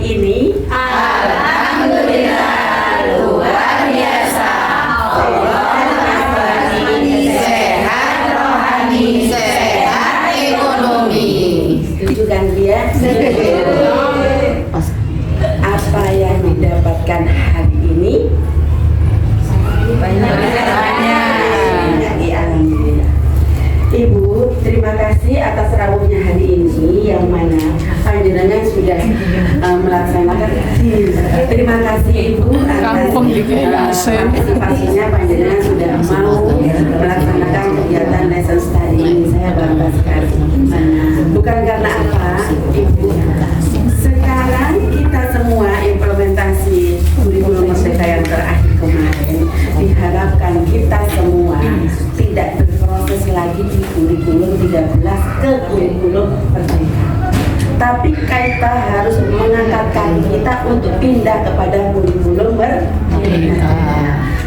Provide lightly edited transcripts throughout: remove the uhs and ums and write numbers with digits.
ini? Alhamdulillah luar biasa. Sehat rohani, sehat ekonomi. Setuju kan dia? Apa yang didapatkan hari ini? Banyak. Alhamdulillah. Ibu, terima kasih atas rawuhnya hari ini yang mana panjenengan sudah melaksanakan. Terima kasih Ibu atas partisipasinya, panjenengan sudah mau melaksanakan kegiatan lesson study ini. Saya bangga sekali. Bukan karena apa, Ibu. Sekarang kita semua implementasi kurikulum merdeka yang terakhir kemarin, diharapkan kita semua tidak berproses lagi di kurikulum 13 ke kurikulum merdeka. Tapi kita harus mengangkat kaki kita untuk pindah kepada kurikulum merdeka.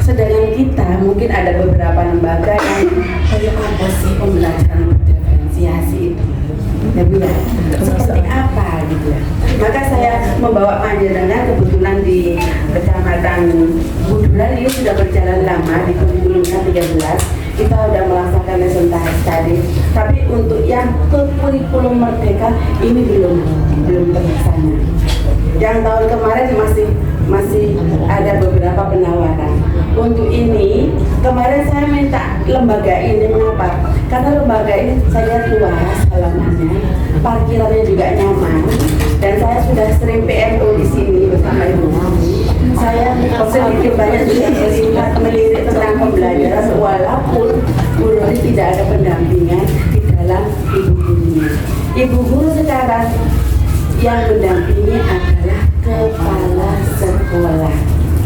Sedangkan kita mungkin ada beberapa lembaga yang kayak apa sih pembelajaran diferensiasi itu? Ya Bu ya, seperti apa gitu ya. Maka saya membawa panjenengan kebetulan di Kecamatan Budulan ini sudah berjalan lama di kurikulum 13. Kita sudah melaksanakan lesson study, tapi untuk yang ke kurikulum merdeka ini belum terlaksana. Yang tahun kemarin masih ada beberapa penawaran. Untuk ini kemarin saya minta lembaga ini, mengapa? Karena lembaga ini saya luas halamannya, parkirannya juga nyaman, dan saya sudah sering PMO di sini bersama Ibu. Saya sedikit banyak juga melirik tentang pembelajaran, walaupun Bu Roli tidak ada pendampingan di dalam ibu gurunya. Ibu guru sekarang yang mendampingi adalah kepala sekolah.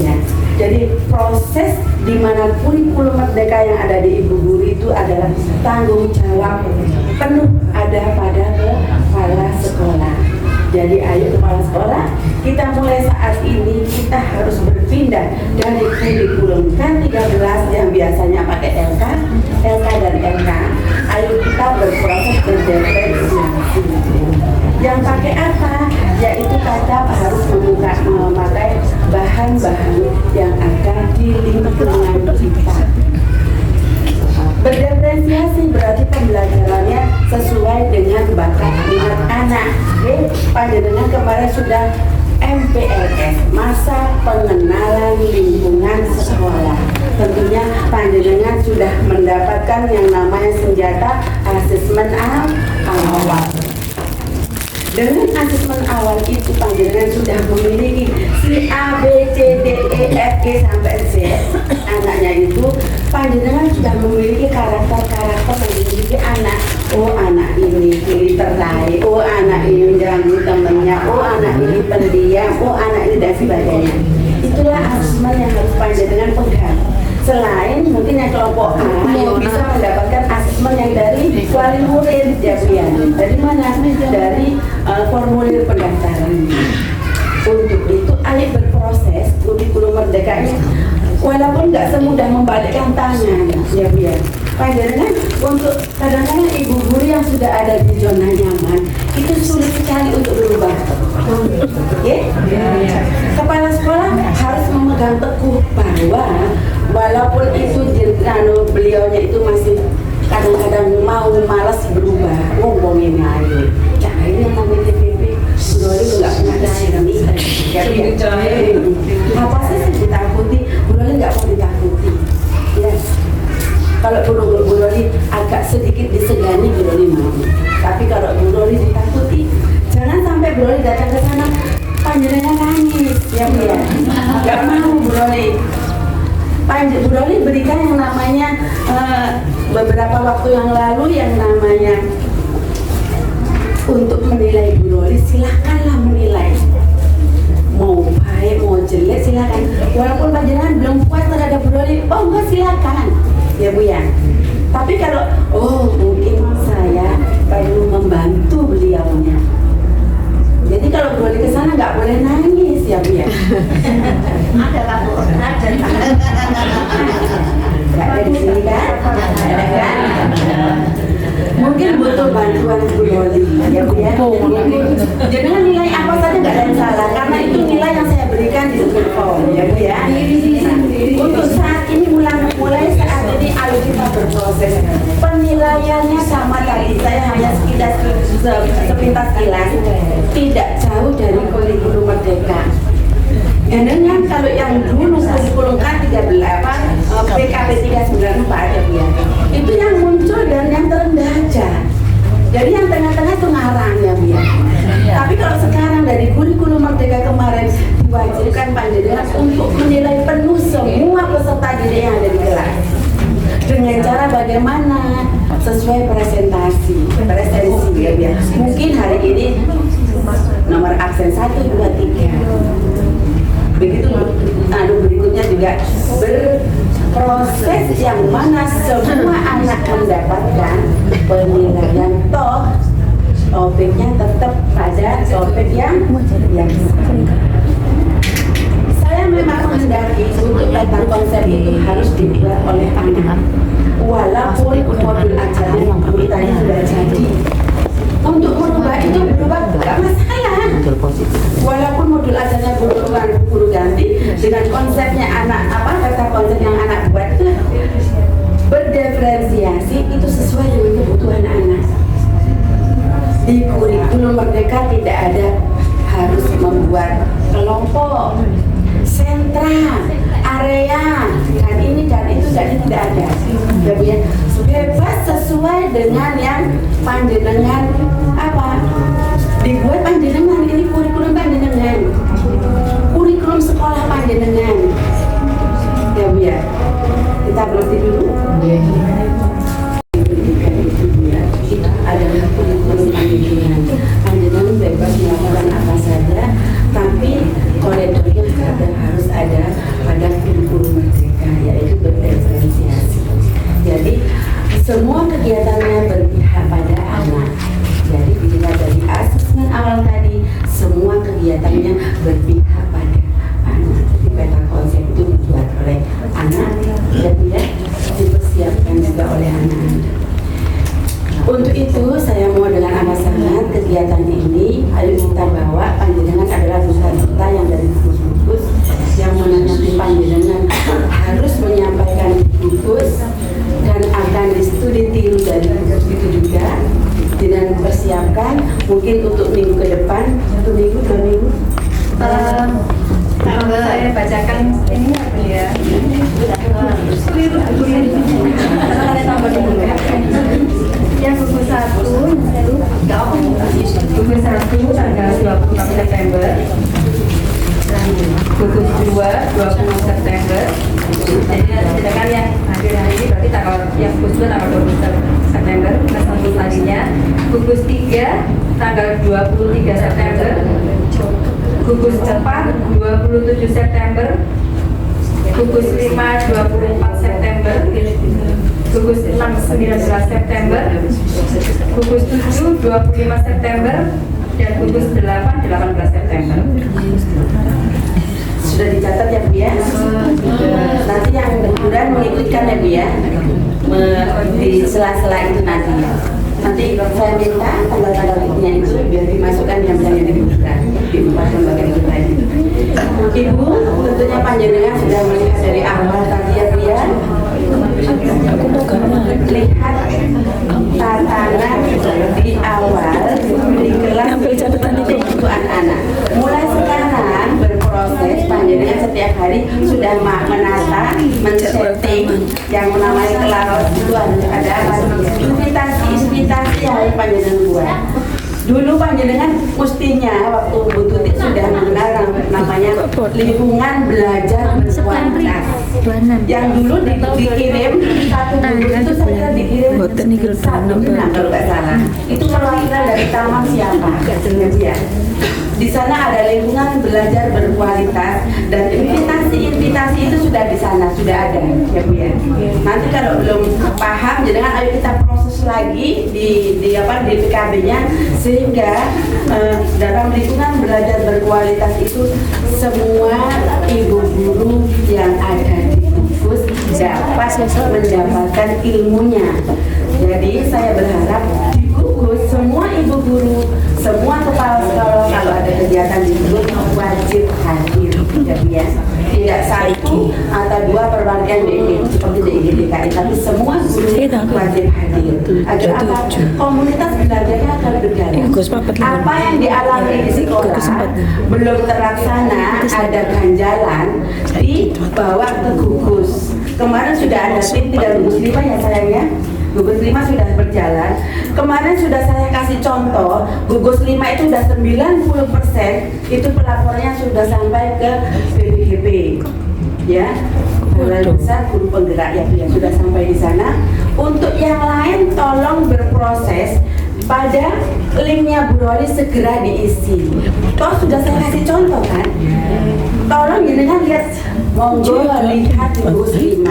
Ya. Jadi proses di mana kurikulum merdeka yang ada di ibu guru itu adalah tanggung jawab penuh ada pada kepala sekolah. Jadi ayo kepala sekolah, kita mulai saat ini kita harus berpindah dari kurikulum K13 yang biasanya pakai LK dan MK. Ayo kita berproses berdiferensiasi. Yang pakai apa? Yaitu tetap harus memakai bahan-bahan yang ada di lingkungan kita. Berdiferensiasi berarti pembelajarannya sesuai dengan bakat minat anak. Panjenengan kemarin sudah MPLS, masa pengenalan lingkungan sekolah. Tentunya panjenengan sudah mendapatkan yang namanya senjata asesmen awal. Dengan asesmen awal itu panjenengan sudah memiliki si A, B, C, D, E, F, G sampai Z. Anaknya itu panjenengan sudah memiliki karakter-karakter yang dimiliki anak. Oh anak ini literai, oh anak ini mengganggu temannya, oh anak ini pendiam, oh anak ini dan sebagainya. Itulah asesmen yang harus panjenengan pegang. Selain mungkin yang kelompok A yang bisa mendapatkan asesmen yang dari wali murid, ya Bu ya. Dari mana? Dari formulir pendaftaran. Untuk itu ayo berproses kurikulum merdeka ini, walaupun nggak semudah membalikkan tangan, ya Bu ya. Panjenengan untuk kadang-kadang ibu guru yang sudah ada di zona nyaman itu sulit sekali untuk berubah. Kepala sekolah harus memegang teguh bahwa walaupun itu beliaunya itu masih kadang-kadang mau malas berubah, ngomongin aja. Nah ini yang namanya TPP, Bu Roli nggak punya dasar nih. Apa sih yang ditakuti? Bu Roli nggak mau ditakuti. Ya. Kalau Bu Roli agak sedikit disegani, Bu Roli mau. Tapi kalau Bu Roli ditakuti, jangan sampai Bu Roli datang ke sana panjenengan nangis, ya Bu ya. Gak mau Bu Roli. Bu Roli berikan yang namanya beberapa waktu yang lalu yang namanya untuk menilai Bu Roli, silakanlah menilai. Mau baik, mau jelek silakan. Walaupun panjenengan belum puas terhadap Bu Roli, oh enggak silakan. Ya Bu ya. Tapi kalau mungkin saya perlu membantu beliaunya. Jadi kalau Bu Roli ke sana nggak boleh nangis, ya Bu ya. Ada lah Bu, ada. Ada di sini kan? Ada kan? Mungkin butuh bantuan Bu Roli, ya Bu ya. Jangan nilai apa saja nggak ada yang salah. Penyampaiannya sama tadi, saya hanya sepintas kilas, tidak jauh dari kurikulum Merdeka. Dengan kalau yang dulu kurikulum K13 PKP 394 ya Bu ya, itu yang muncul dan yang terendah aja. Jadi yang tengah-tengah itu ngarang ya Bu ya. Tapi kalau sekarang dari kurikulum Merdeka kemarin diwajibkan panjenengan untuk menilai penuh semua peserta didik yang ada di kelas. Dengan cara bagaimana sesuai presensi ya Bu ya. Mungkin hari ini nomor absen 1, 2, 3. Begitu berikutnya juga berproses yang mana semua anak mendapatkan penilaian toh topiknya tetap pada topik yang saya memang menghendaki untuk tentang konsep itu harus dibuat oleh anak walaupun modul ajaran yang berurutannya sudah jadi. Untuk merubah itu berubah tidak masalah. Walaupun modul ajarnya guru ganti dengan konsepnya kata konsep yang anak buat itu berdiferensiasi itu sesuai dengan kebutuhan anak. Di kurikulum Merdeka tidak ada harus membuat kelompok, sentra, area, dan ini dan itu jadi tidak ada. Ya, bebas sesuai dengan yang panjenengan dibuat panjenengan, ini kurikulum panjenengan, kurikulum sekolah panjenengan. Ya Bu ya, kita berhenti dulu. Itu adalah kurikulum panjenengan. Panjenengan bebas melakukan apa saja, tapi koridornya harus ada pada kurikulum Merdeka, yaitu berdiferensiasi. Jadi semua kegiatannya berpihak pada anak. Jadi bila dari asesmen awal tadi, semua kegiatannya berpihak pada anak. Jadi peta konsep itu dibuat oleh anak, dan tidak dipersiapkan juga oleh anak. Untuk itu saya mau dengan amat sangat kegiatan ini, ayo kita bawa panjenengan adalah duta-duta yang dari gugus yang menanyakan panjenengan harus menyampaikan gugus dan akan studi tiru dari gugus itu juga dengan persiapkan mungkin untuk minggu ke depan 1 minggu 2 minggu. Kalau saya bacakan ini apa ya? Yang gugus 1 tanggal 20 September, gugus 2 20 September. Jadi sedangkan yang hadir hari ini berarti yang gugus 2 tanggal 20 September, plus untuk tadinya gugus 3 tanggal 23 September, gugus 4 27 September, gugus 5 24 September, gugus 6 19 September, gugus 7 25 September, dan gugus 8 18 September. Sudah dicatat ya Bu ya? Nanti yang liburan mengikutkan ya Bu ya? Di sela-sela itu nanti ya. Nanti saya minta tanggal-tanggal itu biar dimasukkan yang di liburan di tempat lembaga itu tadi. Ibu, tentunya panjenengan sudah melihat dari awal tadi ya Bu ya? Lihat tantangan di awal di kelas untuk anak-anak. Mulai sekarang berproses panjenengan setiap hari sudah menata, men-setting yang namanya kelas itu ada apa? Invitasi yang panjenengan buat. Dulu panjenengan mestinya waktu Bu Tuti sudah mengenal namanya lingkungan belajar berkualitas. Yang dulu dikirim satu guru itu saya dikirim satu benang kalau nggak salah. Itu perwakilan dari taman siapa? Ya. Di sana ada lingkungan belajar berkualitas dan invitasi itu sudah di sana, sudah ada ya Bu ya. Nanti kalau belum paham, jangan ayo kita proses lagi di PKB-nya sehingga dalam lingkungan belajar berkualitas itu semua ibu guru yang ada di gugus dapat mendapatkan ilmunya. Jadi saya berharap di gugus semua ibu guru, semua kepala sekolah kalau ada kegiatan di gugus wajib hadir ya. tidak satu atau dua perwakilan seperti di DKI, tapi semua guru wajib hadir. Agar apa? Komunitas belajarnya akan berjalan. Apa yang dialami di sekolah belum terlaksana, ada ganjalan, dibawa ke gugus. Kemarin sudah ada tim 3 gugus 5 ya sayangnya. Gugus 5 sudah berjalan. Kemarin sudah saya kasih contoh, gugus 5 itu sudah 90% itu pelapornya sudah sampai ke BPGP, ya. Balai Besar Guru Penggerak ya, sudah sampai di sana. Untuk yang lain tolong berproses pada linknya Bu Roli segera diisi. Toh sudah saya kasih contoh kan. Tolong jenengan lihat, monggo lihat gugus 5.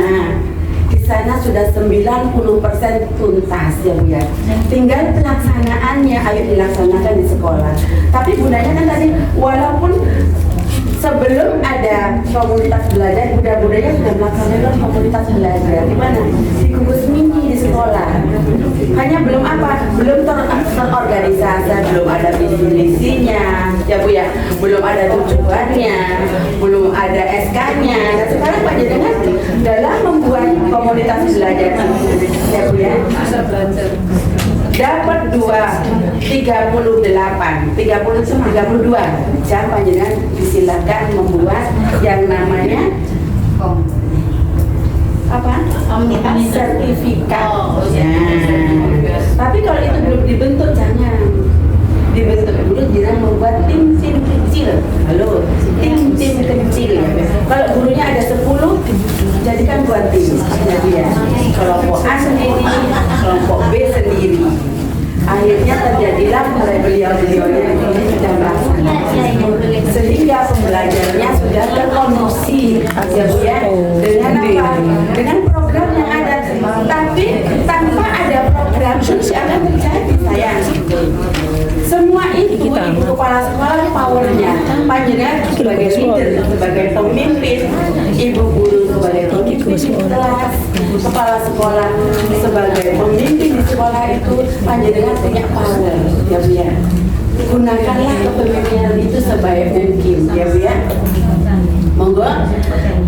Di sana sudah 90% tuntas ya Bu ya. Tinggal pelaksanaannya, ayo dilaksanakan di sekolah. Tapi bundanya kan tadi, walaupun sebelum ada komunitas belajar, bunda-bundanya sudah melaksanakan komunitas belajar. Di mana? Di gugus mini di sekolah. Hanya belum apa? Belum terorganisasi, belum ada visi-misinya, ya Bu ya. Belum ada tujuannya, belum ada SK-nya. Nah, sekarang Pak Jenengan dalam membuat komunitas belajar, ya Bu ya. Dapat 32 jam panjenengan disilakan membuat yang namanya apa? Sertifikat. Ya. Tapi kalau itu belum dibentuk, jangan dibentuk dulu. Jangan membuat tim-tim kecil. Halo, tim-tim kecil. Kalau gurunya ada 10, jadikan buat tim. Jadi ya, kelompok A sendiri, kelompok B sendiri. Akhirnya terjadilah mulai beliau-beliaunya ini sudah melaksanakan, sehingga pembelajarannya sudah terkondisi ya, dengan apa? Dengan program yang ada. Tapi tanpa ada program terus akan terjadi sayang. Semua itu ibu kepala sekolah powernya, panjenengan sebagai leader, sebagai pemimpin, ibu guru sebagai pemimpin kelas, kepala sekolah sebagai pemimpin di sekolah itu, panjenengan punya power, ya Bu ya. Gunakanlah kepemimpinan itu sebaik mungkin, ya Bu ya. Monggo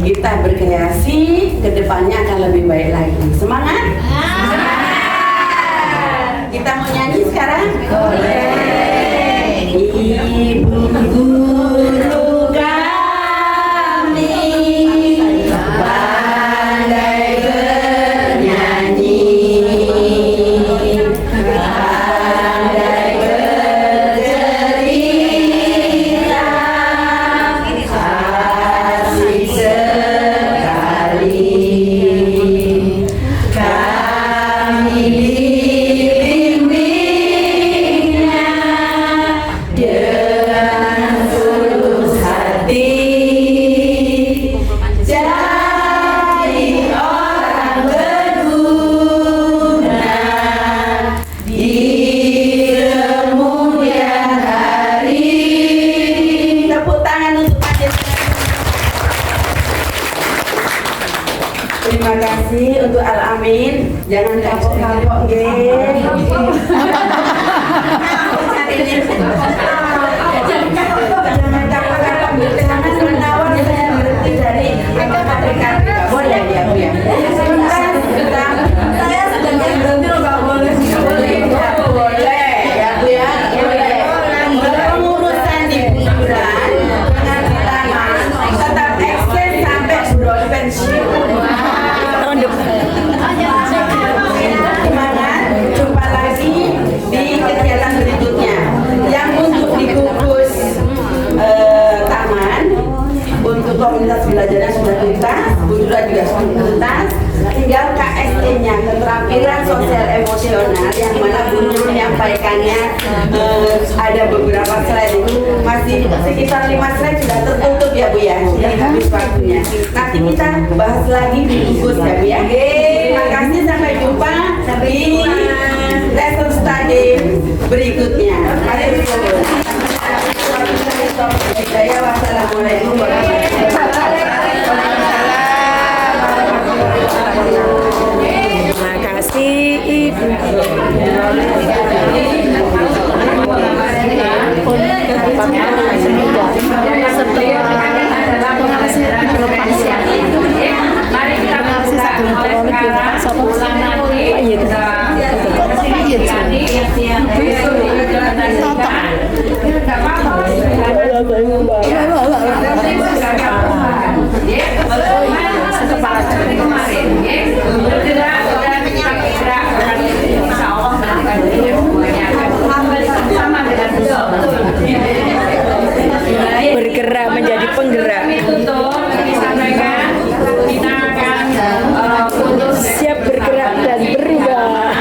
kita berkreasi, kedepannya akan lebih baik lagi. Semangat! Kita mau nyanyi sekarang? Ibu guru kami pandai bernyanyi, pandai bercerita, asik sekali. Kami bimbingnya dengan tulus hati, jadi orang berguna di kemudian hari. Tepuk tangan untuk Panjenengan. Terima kasih untuk Al-Amin. Jangan kapok-kapok nggih. Jangan kapok-kapok, jangan menawar, saya berhenti dari PKK. Boleh ya Bu ya. Sebentar. Saya sedang berhenti nggak boleh. Boleh ya Bu ya. Boleh. Pengurusan di bulan dengan lama tetap extend sampai bulan pensiun. Jumpa lagi di kegiatan berikutnya. Yang untuk di gugus taman, untuk komunitas belajarnya sudah tuntas, bujuran juga sudah tuntas. Tinggal KSE-nya, keterampilan sosial emosional, yang mana Bu Nurul menyampaikannya ada beberapa slide itu masih sekitar 5 slide sudah tertutup ya Bu ya. Sudah habis waktunya. Nanti kita bahas lagi di gugus ya Bu ya. Terima kasih, sampai jumpa di lesson study berikutnya. Wassalamualaikum warahmatullahi wabarakatuh. Terima kasih Ibu. Setelah Bergerak menjadi penggerak. Siap bergerak dan berubah.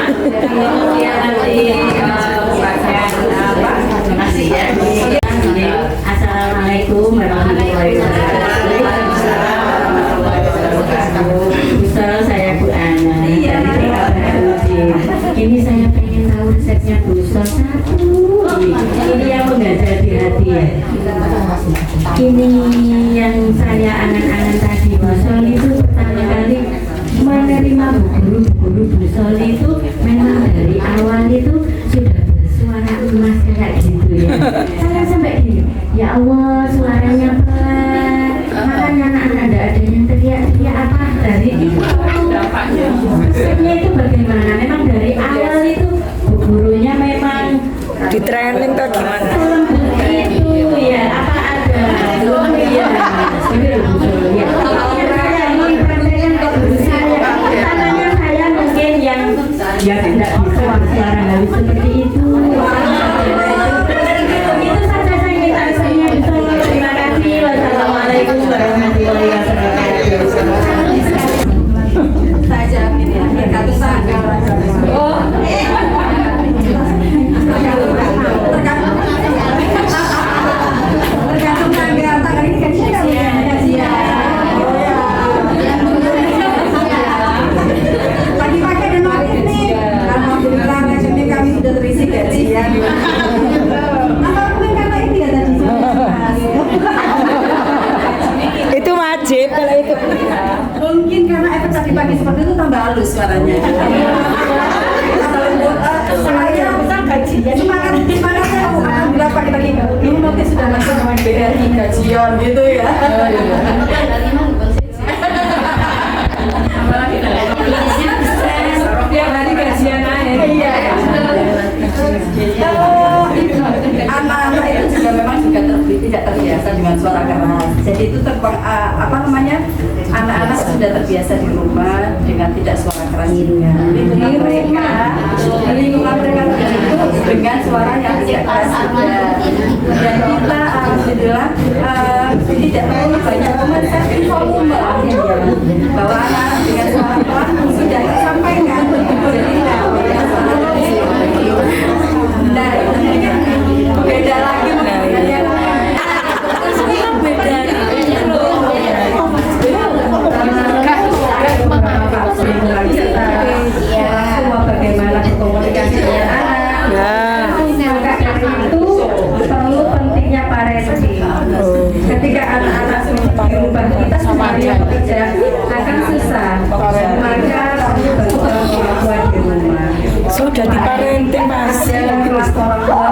Assalamualaikum warahmatullahi wabarakatuh. Busol, saya Bu Ana dari TK Bahaudin. Ini saya pengen tahu resepnya busol satu. Ini yang mengganjal di hati ya. Ini yang saya angan-angan tadi. Busol itu pertama kali menerima guru busol itu memang dari awal itu sudah bersuara emas kayak gitu ya. Saya sampai gini, ya Allah suaranya pelan, makanya anak-anak tidak ada yang teriak-teriak apa dari itu. Resepnya itu bagaimana? Memang dari awal itu gurunya memang Di training tuh gimana? itu ya apa ada ya saya mungkin yang ya tidak bisa suara halus seperti itu. Itu saja saya minta resepnya. Terima kasih. Wassalamualaikum warahmatullahi wabarakatuh. Saya jamin ya, ratusan. Oh, tergantung tanggal ini kan pagi-pagi ada notif nih. Alhamdulillah rekening kami sudah terisi gajian. Apa mungkin karena ini ya tadi? Itu wajib kalau itu. Mungkin karena efek tadi pagi seperti itu tambah halus suaranya. Saya gajian semangatnya alhamdulillah pagi-pagi ini nanti sudah langsung main BRI gajian gitu ya. Tiap hari gajian aja. Iya. Anak-anak itu juga memang juga tidak terbiasa dengan suara keras. Jadi itu anak-anak sudah terbiasa di rumah dengan tidak suara keras juga. Jadi mereka di lingkungan mereka itu dengan suara yang tidak keras juga. Dan kita alhamdulillah tidak perlu banyak komunikasi volume bahwa anak-anak dengan suara pelan sudah disampaikan. Jadi nah, beda lagi mengenai semua bagaimana komunikasi dengan anak. Maka dari itu perlu pentingnya parenting. Ketika anak-anak di rumah kita semuanya bekerja akan susah. Maka perlu bantuan orang tua di rumah. Sudah di parenting Mas. Kelas orang tua.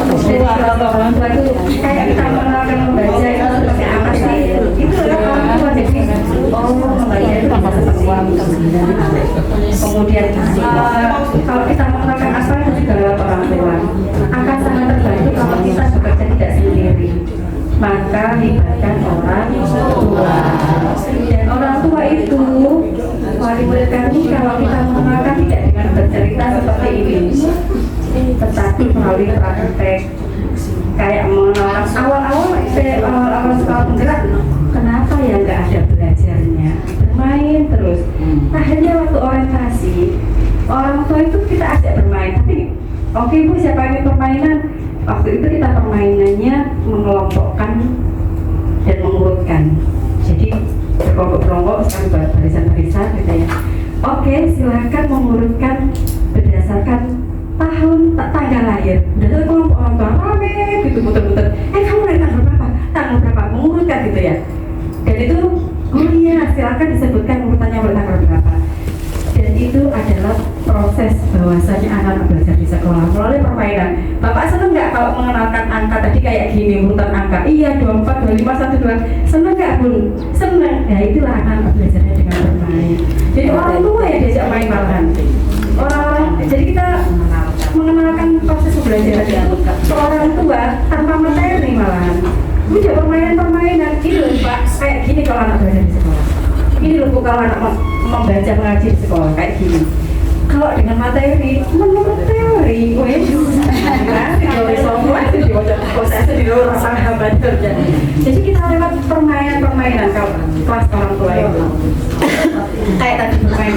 Jadi kelas orang tua itu kayak kita mengenalkan membaca itu seperti apa sih? Itu adalah orang tua jadi membaca itu seperti apa? Kemudian kalau kita mengenalkan asal itu juga lewat orang tua akan sangat terbantu kalau kita bekerja tidak sendiri. Maka libatkan orang tua. Dan orang tua itu wali murid kami kalau kita mengenalkan tidak dengan bercerita seperti ini, tetapi melalui praktek kayak mengenalkan awal-awal sekolah penggerak. Kenapa ya nggak ada belajarnya? Bermain terus. Akhirnya waktu orientasi orang tua itu kita ajak bermain. Tapi oke Bu, siapa yang permainan? Waktu itu kita permainannya mengelompokkan dan mengurutkan. Jadi berkelompok-kelompok sekarang barisan-barisan gitu ya. Oke, silakan mengurutkan berdasarkan tahun tanggal lahir. Udah kelompok orang tua rame gitu muter-muter. Kamu lahir tanggal berapa? Tanggal berapa? Mengurutkan gitu ya. Dan itu oh iya, silakan disebutkan urutannya tanggal berapa. Dan itu adalah proses bahwasanya anak-anak belajar di sekolah melalui permainan. Bapak seneng nggak kalau mengenalkan angka tadi kayak gini urutan angka? Iya, 24, 25, 12. Seneng nggak Bun? Seneng. Ya itulah anak-anak belajarnya dengan bermain. Jadi sekolah tanpa materi malahan. Udah permainan-permainan ini loh Pak, kayak gini kalau anak belajar di sekolah. Ini loh kalau anak membaca mengaji di sekolah kayak gini. Kalau dengan materi, menurut teori, wes, teori semua itu diwajib proses di luar sahabat kerja. Jadi kita lewat permainan-permainan kalau kelas orang tua itu. Kayak tadi bermain.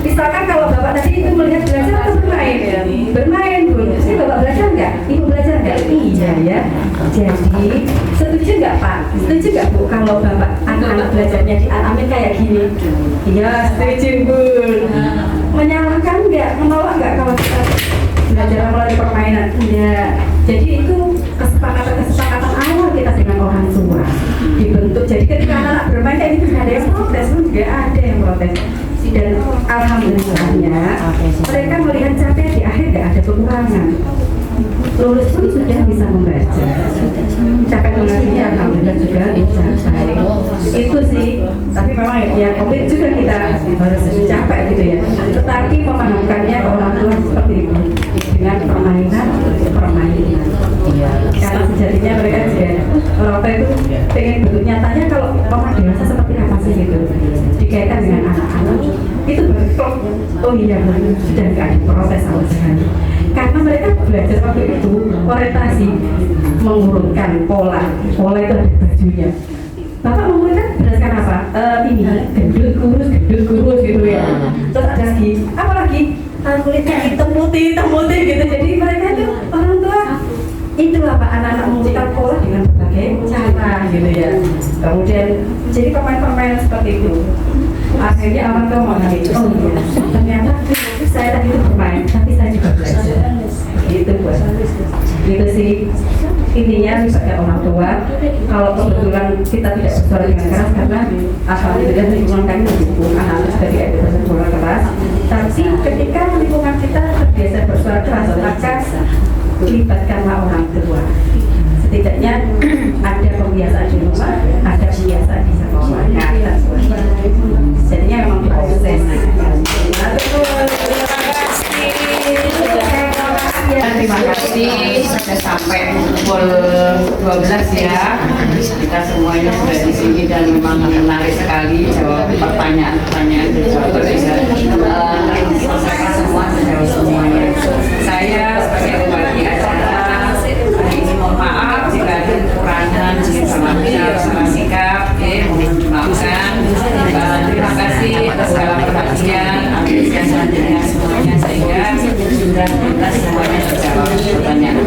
Misalkan kalau bapak tadi itu melihat belajar atau bermain ya? Bermain pun. Ini bapak belajar nggak? Ibu belajar nggak? Iya ya. Jadi setuju nggak Pak? Setuju nggak Bu kalau bapak anak-anak belajarnya dialami kayak gini? Iya setuju Bu. Menyalahkan nggak? Menolak nggak kalau kita belajar melalui permainan? Iya. Jadi itu kesepakatan awal kita dengan orang tua dibentuk. Jadi ketika anak bermain kayak gitu ada yang protes, pun juga ada yang protes. Dan alhamdulillahnya mereka melihat capek di akhir nggak ada kekurangan. Lulus pun sudah bisa membaca. Capek mengajinya alhamdulillah juga dicapai. Itu sih. Tapi memang ya COVID juga kita harus mencapai gitu ya. Tetapi memahamkannya ke orang tua seperti itu dengan permainan. Karena sejatinya mereka juga orang tua itu pengen bentuk nyatanya kalau orang dewasa seperti apa sih gitu. Dikaitkan dengan anak-anak itu baru klop. Oh iya sudah nggak ada proses sama sekali. Karena mereka belajar waktu itu orientasi mengurutkan pola itu ada bajunya. Bapak mengurutkan berdasarkan apa? Ini gendut kurus gitu ya. Terus ada lagi apa lagi? Kulitnya hitam putih gitu. Jadi mereka itu orang tua itu apa anak-anak mengurutkan pola dengan berbagai cara gitu ya. Kemudian jadi permainan seperti itu. Akhirnya orang tua mengalami oh iya ternyata saya tadi itu bermain tapi saya juga belajar gitu buat gitu sih intinya sebagai orang tua kalau kebetulan kita tidak bersuara dengan keras karena alhamdulillah lingkungan kami mendukung anak-anak juga tidak bersuara keras tapi ketika lingkungan kita terbiasa bersuara keras maka libatkanlah orang tua setidaknya ada pembiasaan di rumah ada pembiasaan di sekolah jadinya memang proses. Terima kasih sudah sampai pukul 12 ya. Kita semuanya sudah di sini dan memang menarik sekali jawab pertanyaan-pertanyaan dijawab selesai semua menjawab semuanya. Saya sebagai pembagi acara hari ini mohon maaf jika ada kekurangan salah sikap, mohon dimaafkan. Terima kasih atas segala perhatian, apresiasi semuanya sehingga sudah tuntas semuanya terjawab pertanyaan.